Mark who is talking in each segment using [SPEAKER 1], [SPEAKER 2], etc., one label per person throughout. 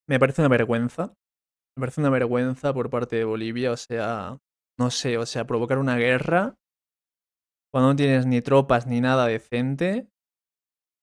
[SPEAKER 1] Me parece una vergüenza. Me parece una vergüenza por parte de Bolivia, o sea, no sé, o sea, provocar una guerra cuando no tienes ni tropas ni nada decente,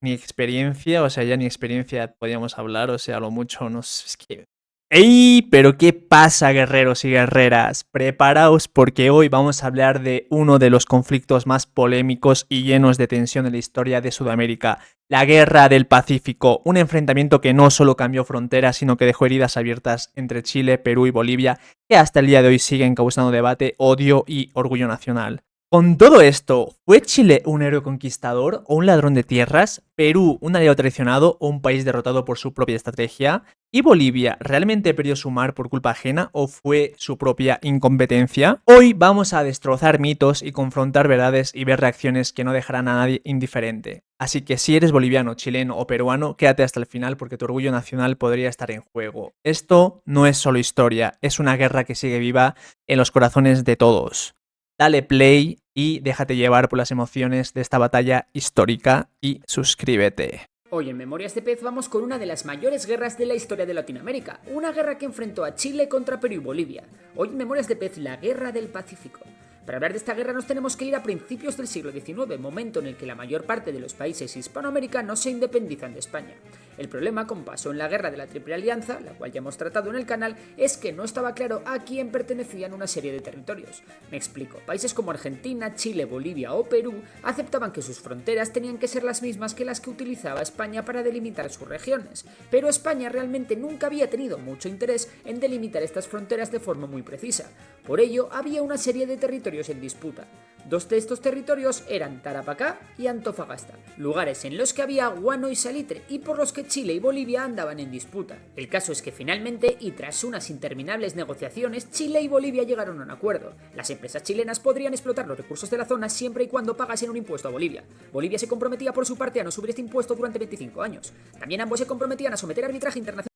[SPEAKER 1] ni experiencia, o sea, ya ni experiencia podíamos hablar, o sea, a lo mucho, no sé, es que... ¡Ey! Pero ¿qué pasa, guerreros y guerreras? Preparaos porque hoy vamos a hablar de uno de los conflictos más polémicos y llenos de tensión en la historia de Sudamérica, la Guerra del Pacífico, un enfrentamiento que no solo cambió fronteras, sino que dejó heridas abiertas entre Chile, Perú y Bolivia, que hasta el día de hoy siguen causando debate, odio y orgullo nacional. Con todo esto, ¿fue Chile un héroe conquistador o un ladrón de tierras? ¿Perú un aliado traicionado o un país derrotado por su propia estrategia? ¿Y Bolivia realmente perdió su mar por culpa ajena o fue su propia incompetencia? Hoy vamos a destrozar mitos y confrontar verdades y ver reacciones que no dejarán a nadie indiferente. Así que si eres boliviano, chileno o peruano, quédate hasta el final porque tu orgullo nacional podría estar en juego. Esto no es solo historia, es una guerra que sigue viva en los corazones de todos. Dale play y déjate llevar por las emociones de esta batalla histórica y suscríbete.
[SPEAKER 2] Hoy en Memorias de Pez vamos con una de las mayores guerras de la historia de Latinoamérica, una guerra que enfrentó a Chile contra Perú y Bolivia. Hoy en Memorias de Pez, la Guerra del Pacífico. Para hablar de esta guerra nos tenemos que ir a principios del siglo XIX, momento en el que la mayor parte de los países hispanoamericanos se independizan de España. El problema, como pasó en la Guerra de la Triple Alianza, la cual ya hemos tratado en el canal, es que no estaba claro a quién pertenecían una serie de territorios. Me explico, países como Argentina, Chile, Bolivia o Perú aceptaban que sus fronteras tenían que ser las mismas que las que utilizaba España para delimitar sus regiones, pero España realmente nunca había tenido mucho interés en delimitar estas fronteras de forma muy precisa. Por ello, había una serie de territorios en disputa. Dos de estos territorios eran Tarapacá y Antofagasta, lugares en los que había guano y salitre y por los que Chile y Bolivia andaban en disputa. El caso es que finalmente, y tras unas interminables negociaciones, Chile y Bolivia llegaron a un acuerdo. Las empresas chilenas podrían explotar los recursos de la zona siempre y cuando pagasen un impuesto a Bolivia. Bolivia se comprometía por su parte a no subir este impuesto durante 25 años. También ambos se comprometían a someter a arbitraje internacional.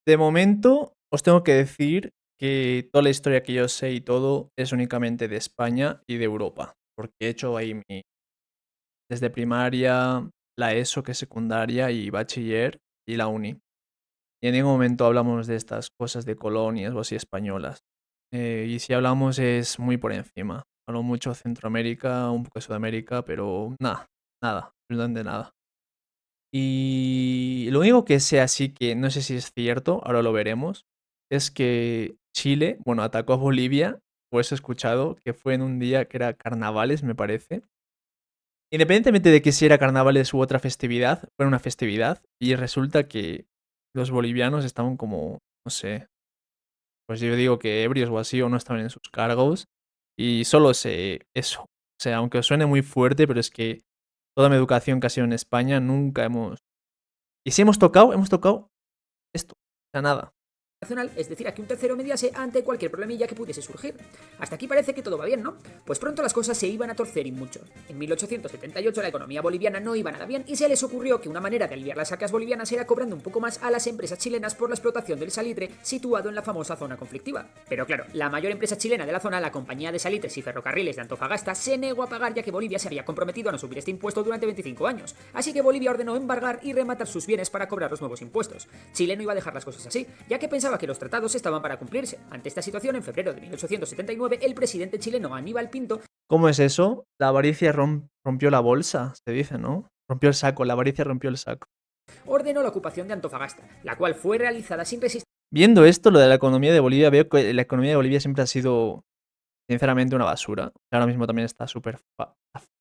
[SPEAKER 1] De momento, os tengo que decir que toda la historia que yo sé y todo es únicamente de España y de Europa, porque he hecho ahí desde primaria, la ESO, que es secundaria, y bachiller, y la uni. Y en ningún momento hablamos de estas cosas de colonias o así españolas. Y si hablamos es muy por encima. Hablo mucho de Centroamérica, un poco de Sudamérica, pero nada, nada, absolutamente nada. Y lo único que sé así que no sé si es cierto, ahora lo veremos, es que Chile, bueno, atacó a Bolivia, pues he escuchado que fue en un día que era carnavales, me parece. Independientemente de que si era carnavales u otra festividad, fue una festividad y resulta que los bolivianos estaban como, no sé, pues yo digo que ebrios o así o no estaban en sus cargos y solo sé eso. O sea, aunque os suene muy fuerte, pero es que toda mi educación que ha sido en España nunca hemos... Y si hemos tocado esto, o sea, nada.
[SPEAKER 2] Es decir, a que un tercero mediase ante cualquier problemilla que pudiese surgir. Hasta aquí parece que todo va bien, ¿no? Pues pronto las cosas se iban a torcer y mucho. En 1878 la economía boliviana no iba nada bien y se les ocurrió que una manera de aliviar las arcas bolivianas era cobrando un poco más a las empresas chilenas por la explotación del salitre situado en la famosa zona conflictiva. Pero claro, la mayor empresa chilena de la zona, la Compañía de Salitres y Ferrocarriles de Antofagasta, se negó a pagar ya que Bolivia se había comprometido a no subir este impuesto durante 25 años. Así que Bolivia ordenó embargar y rematar sus bienes para cobrar los nuevos impuestos. Chile no iba a dejar las cosas así, ya que pensaba que los tratados estaban para cumplirse. Ante esta situación, en febrero de 1879, el presidente chileno Aníbal Pinto...
[SPEAKER 1] ¿Cómo es eso? La avaricia rompió la bolsa, se dice, ¿no? Rompió el saco, la avaricia rompió el saco.
[SPEAKER 2] ordenó la ocupación de Antofagasta, la cual fue realizada sin resistencia.
[SPEAKER 1] Viendo esto, lo de la economía de Bolivia, veo que la economía de Bolivia siempre ha sido, sinceramente, una basura. Ahora mismo también está súper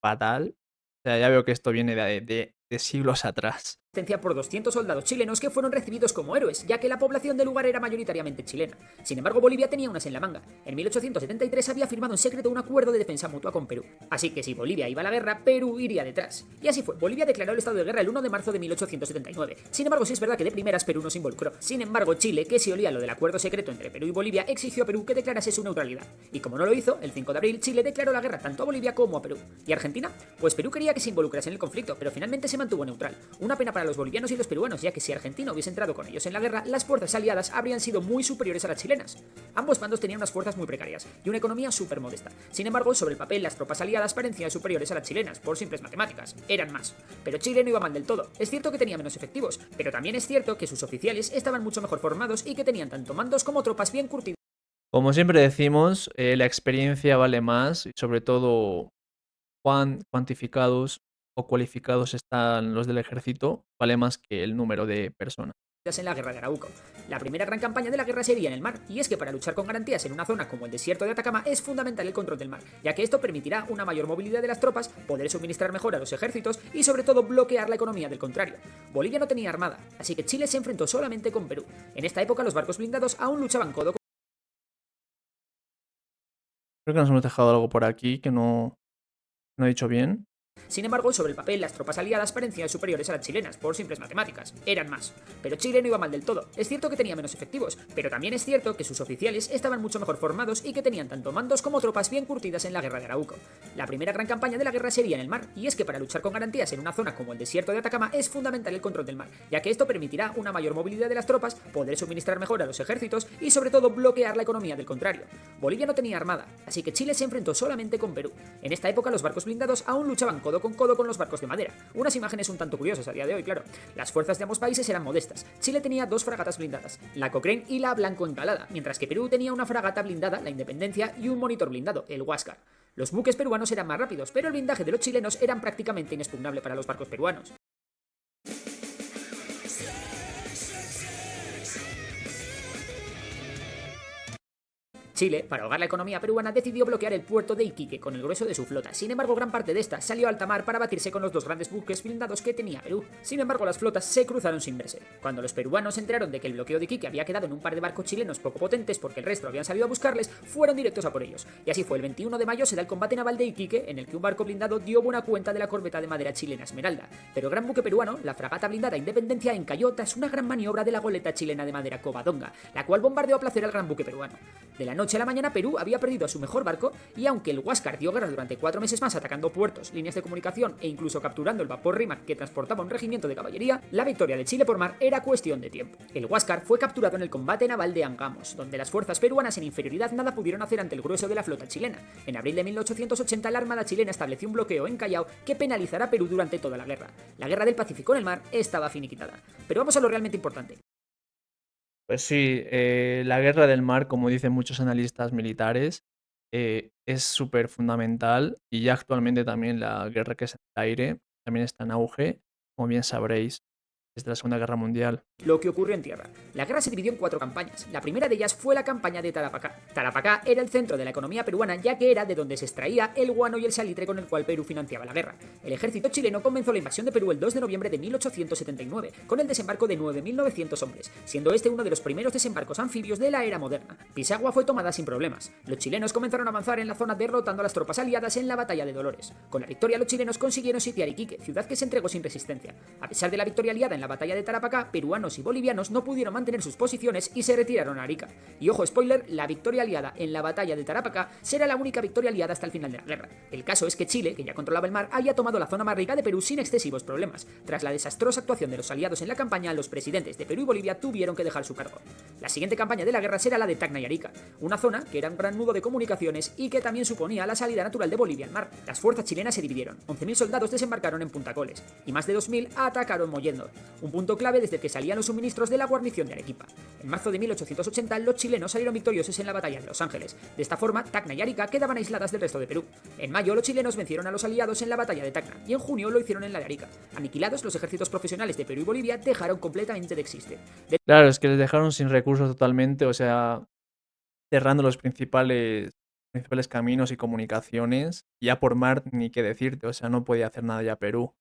[SPEAKER 1] fatal. O sea, ya veo que esto viene de siglos atrás.
[SPEAKER 2] Por 200 soldados chilenos que fueron recibidos como héroes, ya que la población del lugar era mayoritariamente chilena. Sin embargo, Bolivia tenía unas en la manga. En 1873 había firmado en secreto un acuerdo de defensa mutua con Perú. Así que si Bolivia iba a la guerra, Perú iría detrás. Y así fue. Bolivia declaró el estado de guerra el 1 de marzo de 1879. Sin embargo, sí es verdad que de primeras Perú no se involucró. Sin embargo, Chile, que se olía lo del acuerdo secreto entre Perú y Bolivia, exigió a Perú que declarase su neutralidad. Y como no lo hizo, el 5 de abril Chile declaró la guerra tanto a Bolivia como a Perú. ¿Y Argentina? Pues Perú quería que se involucrase en el conflicto, pero finalmente se mantuvo neutral. Una pena para para los bolivianos y los peruanos, ya que si Argentina hubiese entrado con ellos en la guerra, las fuerzas aliadas habrían sido muy superiores a las chilenas. Ambos bandos tenían unas fuerzas muy precarias y una economía súper modesta. Sin embargo, sobre el papel, las tropas aliadas parecían superiores a las chilenas, por simples matemáticas. Eran más. Pero Chile no iba mal del todo. Es cierto que tenía menos efectivos, pero también es cierto que sus oficiales estaban mucho mejor formados y que tenían tanto mandos como tropas bien curtidas.
[SPEAKER 1] Como siempre decimos, la experiencia vale más y sobre todo cuán cuantificados o cualificados están los del ejército, vale más que el número de personas.
[SPEAKER 2] En la guerra de Arauco. La primera gran campaña de la guerra sería en el mar, y es que para luchar con garantías en una zona como el desierto de Atacama es fundamental el control del mar, ya que esto permitirá una mayor movilidad de las tropas, poder suministrar mejor a los ejércitos y sobre todo bloquear la economía del contrario. Bolivia no tenía armada, así que Chile se enfrentó solamente con Perú. En esta época los barcos blindados aún luchaban codo con...
[SPEAKER 1] Creo que nos hemos dejado algo por aquí que no he dicho bien.
[SPEAKER 2] Sin embargo, sobre el papel, las tropas aliadas parecían superiores a las chilenas, por simples matemáticas. Eran más. Pero Chile no iba mal del todo. Es cierto que tenía menos efectivos, pero también es cierto que sus oficiales estaban mucho mejor formados y que tenían tanto mandos como tropas bien curtidas en la guerra de Arauco. La primera gran campaña de la guerra sería en el mar, y es que para luchar con garantías en una zona como el desierto de Atacama es fundamental el control del mar, ya que esto permitirá una mayor movilidad de las tropas, poder suministrar mejor a los ejércitos y sobre todo bloquear la economía del contrario. Bolivia no tenía armada, así que Chile se enfrentó solamente con Perú. En esta época los barcos blindados aún luchaban codo con los barcos de madera. Unas imágenes un tanto curiosas a día de hoy, claro. Las fuerzas de ambos países eran modestas. Chile tenía dos fragatas blindadas, la Cochrane y la Blanco Encalada, mientras que Perú tenía una fragata blindada, la Independencia, y un monitor blindado, el Huáscar. Los buques peruanos eran más rápidos, pero el blindaje de los chilenos era prácticamente inexpugnable para los barcos peruanos. Chile, para ahogar la economía peruana, decidió bloquear el puerto de Iquique con el grueso de su flota. Sin embargo, gran parte de esta salió a alta mar para batirse con los dos grandes buques blindados que tenía Perú. Sin embargo, las flotas se cruzaron sin verse. Cuando los peruanos se enteraron de que el bloqueo de Iquique había quedado en un par de barcos chilenos poco potentes porque el resto habían salido a buscarles, fueron directos a por ellos. Y así fue, el 21 de mayo se da el combate naval de Iquique, en el que un barco blindado dio buena cuenta de la corbeta de madera chilena Esmeralda. Pero el gran buque peruano, la fragata blindada Independencia, encalló tras una gran maniobra de la goleta chilena de madera Covadonga, la cual bombardeó a placer al gran buque peruano. De la noche a la mañana, Perú había perdido a su mejor barco, y aunque el Huáscar dio guerra durante 4 meses más atacando puertos, líneas de comunicación e incluso capturando el vapor Rímac que transportaba un regimiento de caballería, la victoria de Chile por mar era cuestión de tiempo. El Huáscar fue capturado en el combate naval de Angamos, donde las fuerzas peruanas en inferioridad nada pudieron hacer ante el grueso de la flota chilena. En abril de 1880 la Armada chilena estableció un bloqueo en Callao que penalizará a Perú durante toda la guerra. La guerra del Pacífico en el mar estaba finiquitada. Pero vamos a lo realmente importante.
[SPEAKER 1] Pues sí, la guerra del mar, como dicen muchos analistas militares, es súper fundamental y ya actualmente también la guerra que es en el aire también está en auge, como bien sabréis, desde la Segunda Guerra Mundial.
[SPEAKER 2] Lo que ocurrió en tierra. La guerra se dividió en 4 campañas. La primera de ellas fue la campaña de Tarapacá. Tarapacá era el centro de la economía peruana, ya que era de donde se extraía el guano y el salitre con el cual Perú financiaba la guerra. El ejército chileno comenzó la invasión de Perú el 2 de noviembre de 1879, con el desembarco de 9.900 hombres, siendo este uno de los primeros desembarcos anfibios de la era moderna. Pisagua fue tomada sin problemas. Los chilenos comenzaron a avanzar en la zona derrotando a las tropas aliadas en la batalla de Dolores. Con la victoria los chilenos consiguieron sitiar Iquique, ciudad que se entregó sin resistencia. A pesar de la victoria aliada en la batalla de Tarapacá, peruanos y bolivianos no pudieron mantener sus posiciones y se retiraron a Arica. Y ojo spoiler, la victoria aliada en la batalla de Tarapacá será la única victoria aliada hasta el final de la guerra. El caso es que Chile, que ya controlaba el mar, había tomado la zona más rica de Perú sin excesivos problemas. Tras la desastrosa actuación de los aliados en la campaña, los presidentes de Perú y Bolivia tuvieron que dejar su cargo. La siguiente campaña de la guerra será la de Tacna y Arica, una zona que era un gran nudo de comunicaciones y que también suponía la salida natural de Bolivia al mar. Las fuerzas chilenas se dividieron, 11.000 soldados desembarcaron en Punta Coles y más de 2.000 atacaron Mollendo, un punto clave desde el que salían los suministros de la guarnición de Arequipa. En marzo de 1880 los chilenos salieron victoriosos en la batalla de Los Ángeles. De esta forma, Tacna y Arica quedaban aisladas del resto de Perú. En mayo los chilenos vencieron a los aliados en la batalla de Tacna y en junio lo hicieron en la de Arica. Aniquilados, los ejércitos profesionales de Perú y Bolivia dejaron completamente de existir.
[SPEAKER 1] Claro, es que les dejaron sin recursos totalmente, o sea, cerrando los principales caminos y comunicaciones, ya por mar ni qué decirte, o sea, no podía hacer nada ya Perú.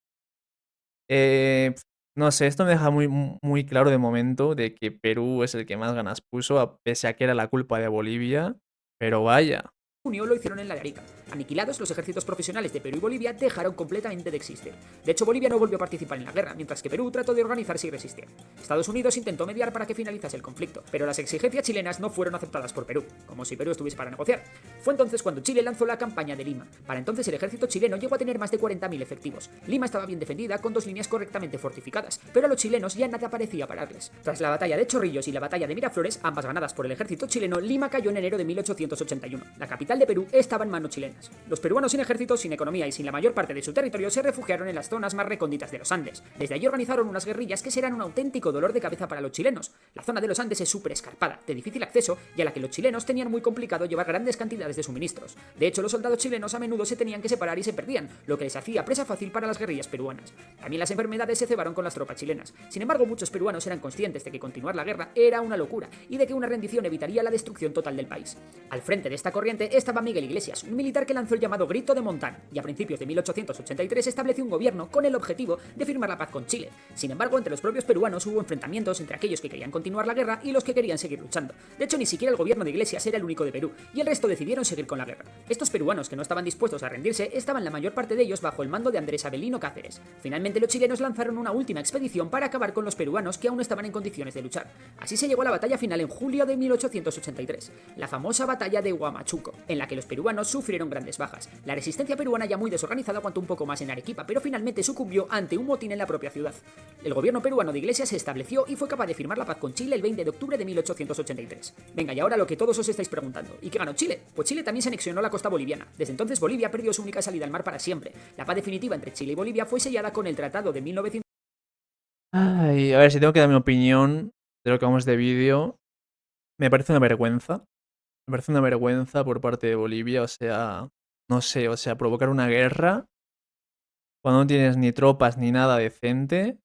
[SPEAKER 1] No sé, esto me deja muy claro de momento de que Perú es el que más ganas puso, pese a que era la culpa de Bolivia, pero vaya.
[SPEAKER 2] Junio lo hicieron en la de Arica. Aniquilados, los ejércitos profesionales de Perú y Bolivia dejaron completamente de existir. De hecho, Bolivia no volvió a participar en la guerra, mientras que Perú trató de organizarse y resistir. Estados Unidos intentó mediar para que finalizase el conflicto, pero las exigencias chilenas no fueron aceptadas por Perú, como si Perú estuviese para negociar. Fue entonces cuando Chile lanzó la campaña de Lima. Para entonces el ejército chileno llegó a tener más de 40.000 efectivos. Lima estaba bien defendida con 2 líneas correctamente fortificadas, pero a los chilenos ya nada parecía pararles. Tras la batalla de Chorrillos y la batalla de Miraflores, ambas ganadas por el ejército chileno, Lima cayó en enero de 1881. La capital de Perú estaba en manos chilenas. Los peruanos sin ejército, sin economía y sin la mayor parte de su territorio se refugiaron en las zonas más recónditas de los Andes. Desde allí organizaron unas guerrillas que serán un auténtico dolor de cabeza para los chilenos. La zona de los Andes es súper escarpada, de difícil acceso y a la que los chilenos tenían muy complicado llevar grandes cantidades de suministros. De hecho, los soldados chilenos a menudo se tenían que separar y se perdían, lo que les hacía presa fácil para las guerrillas peruanas. También las enfermedades se cebaron con las tropas chilenas. Sin embargo, muchos peruanos eran conscientes de que continuar la guerra era una locura y de que una rendición evitaría la destrucción total del país. Al frente de esta corriente estaba Miguel Iglesias, un militar que lanzó el llamado Grito de Montán y a principios de 1883 estableció un gobierno con el objetivo de firmar la paz con Chile. Sin embargo, entre los propios peruanos hubo enfrentamientos entre aquellos que querían continuar la guerra y los que querían seguir luchando. De hecho, ni siquiera el gobierno de Iglesias era el único de Perú, y el resto decidieron seguir con la guerra. Estos peruanos que no estaban dispuestos a rendirse estaban la mayor parte de ellos bajo el mando de Andrés Avelino Cáceres. Finalmente los chilenos lanzaron una última expedición para acabar con los peruanos que aún estaban en condiciones de luchar. Así se llegó a la batalla final en julio de 1883, la famosa batalla de Huamachuco, en la que los peruanos sufrieron grandes bajas. La resistencia peruana, ya muy desorganizada, aguantó un poco más en Arequipa, pero finalmente sucumbió ante un motín en la propia ciudad. El gobierno peruano de Iglesias se estableció y fue capaz de firmar la paz con Chile el 20 de octubre de 1883. Venga, y ahora lo que todos os estáis preguntando, ¿y qué ganó Chile? Pues Chile también se anexionó la costa boliviana. Desde entonces Bolivia perdió su única salida al mar para siempre. La paz definitiva entre Chile y Bolivia fue sellada con el Tratado de 1900.
[SPEAKER 1] Ay, a ver, si tengo que dar mi opinión de lo que vamos de vídeo, me parece una vergüenza. Me parece una vergüenza por parte de Bolivia, o sea, no sé, o sea, provocar una guerra cuando no tienes ni tropas ni nada decente,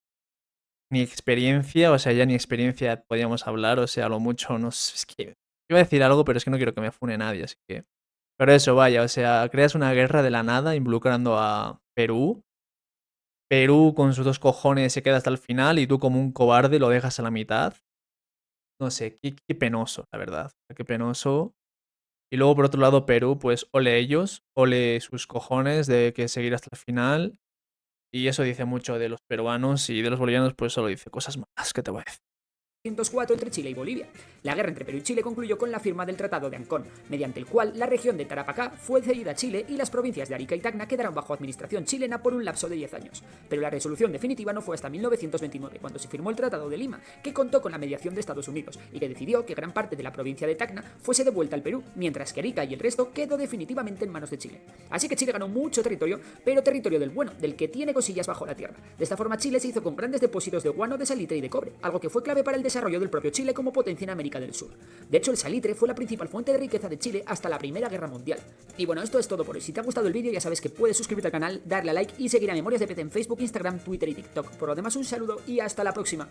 [SPEAKER 1] ni experiencia, o sea, ya ni experiencia podríamos hablar, o sea, a lo mucho, no sé, es que iba a decir algo, pero es que no quiero que me fune nadie, así que... Pero eso, vaya, o sea, creas una guerra de la nada involucrando a Perú. Perú con sus 2 cojones se queda hasta el final y tú como un cobarde lo dejas a la mitad. No sé, qué penoso, la verdad, qué penoso. Y luego, por otro lado, Perú, pues ole ellos, ole sus cojones de que seguir hasta el final. Y eso dice mucho de los peruanos y de los bolivianos, pues solo dice cosas malas, ¿qué te voy a decir?
[SPEAKER 2] 1904 entre Chile y Bolivia. La guerra entre Perú y Chile concluyó con la firma del Tratado de Ancón, mediante el cual la región de Tarapacá fue cedida a Chile y las provincias de Arica y Tacna quedaron bajo administración chilena por un lapso de 10 años. Pero la resolución definitiva no fue hasta 1929, cuando se firmó el Tratado de Lima, que contó con la mediación de Estados Unidos y que decidió que gran parte de la provincia de Tacna fuese devuelta al Perú, mientras que Arica y el resto quedó definitivamente en manos de Chile. Así que Chile ganó mucho territorio, pero territorio del bueno, del que tiene cosillas bajo la tierra. De esta forma Chile se hizo con grandes depósitos de guano, de salitre y de cobre, algo que fue clave para el desarrollo del propio Chile como potencia en América del Sur. De hecho, el salitre fue la principal fuente de riqueza de Chile hasta la Primera Guerra Mundial. Y bueno, esto es todo por hoy. Si te ha gustado el vídeo ya sabes que puedes suscribirte al canal, darle a like y seguir a Memorias de PC en Facebook, Instagram, Twitter y TikTok. Por lo demás, un saludo y hasta la próxima.